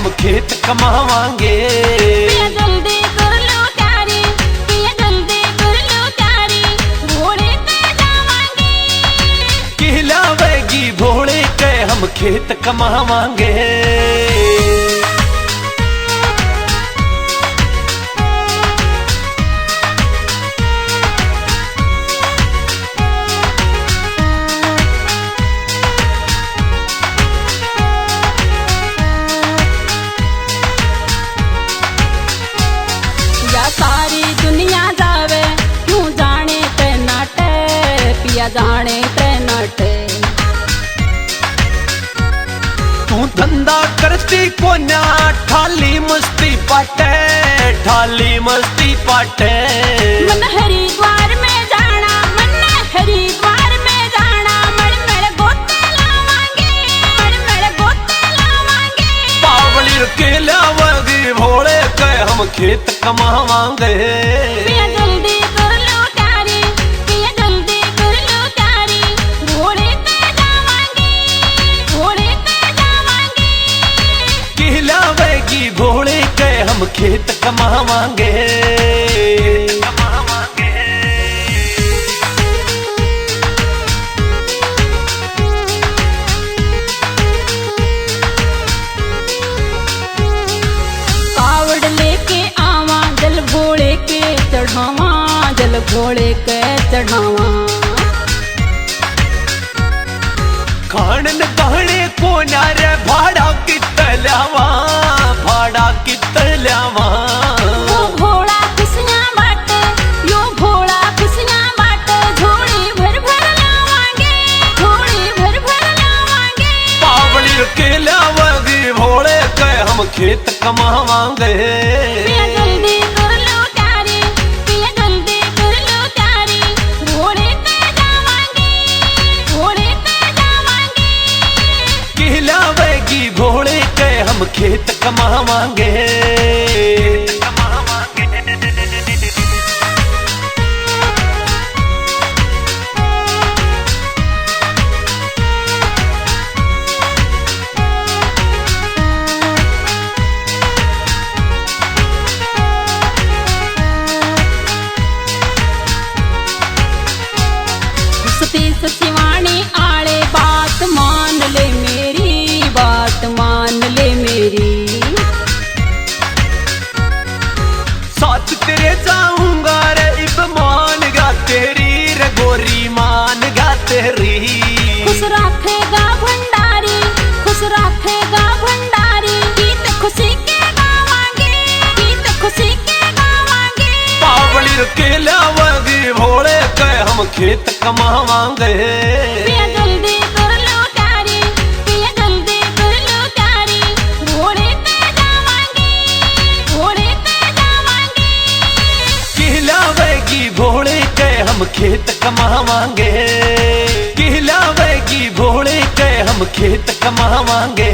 हम खेत कमावांगे। पिया जल्दी कर लो प्यारी, पिया जल्दी कर लो प्यारी, घोड़े पे जावांगे। कहलावेगी भोले के हम खेत कमावांगे। सारी दुनिया जावे क्यों जाने ते नाटे, पिया जाने ते नाटे। तू धंधा करती कोन्या ठाली मस्ती पाटे, ठाली मस्ती पाटे। मन हरिद्वार में जाना, मन हरिद्वार में जाना, मण मेरे गोते लावांगे, मण मेरे गोते लावांगे। पावली के लावांगे भोले के हम खेत कमावांगे। पिया जल्दी कर लो प्यारी, पिया जल्दी कर लो प्यारी, घोड़े पे जावांगे, घोड़े पे जावांगे। कहलावेगी भोले के हम खेत कमावांगे। कावड़ लेके आवा जल घोड़े के चढ़ावा, जल घोड़े के चढ़ावा। खान गहने को नारे भाड़ा कित ल्यावा, भाड़ा कित ल्यावा। यो घोड़ा खुशियां बाटे, यो घोड़ा खुशियां बाटे, झोली भर भर लावांगे, झोली भर भर लावांगे। पावली के लावांगे भोले के हम खेत कमावांगे। पिया जल्दी कर लो प्यारी, पिया जल्दी कर लो प्यारी, घोड़े पे जावांगे, घोड़े पे जावांगे। कहलावेगी भोले के हम खेत कमावांगे। सतीश शिवानी आले बात मान ले मेरी, बात मान ले मेरी। साथ तेरे जाऊंगा रे इब मान गा तेरी, रे गोरी मान गा तेरी। खुश रखेगा भंडारी, खुश रखेगा भंडारी, गीत खुशी के गावांगे, गीत खुशी के गावांगे। पावली के लावांगे भोले के हम खेत कमावांगे। पिया जल्दी कर लो प्यारी, पिया जल्दी कर लो प्यारी, घोड़े पे जावांगे, घोड़े पे जावांगे। कहलावेगी भोले के हम खेत कमावांगे। कहलावेगी भोले के हम खेत कमावांगे।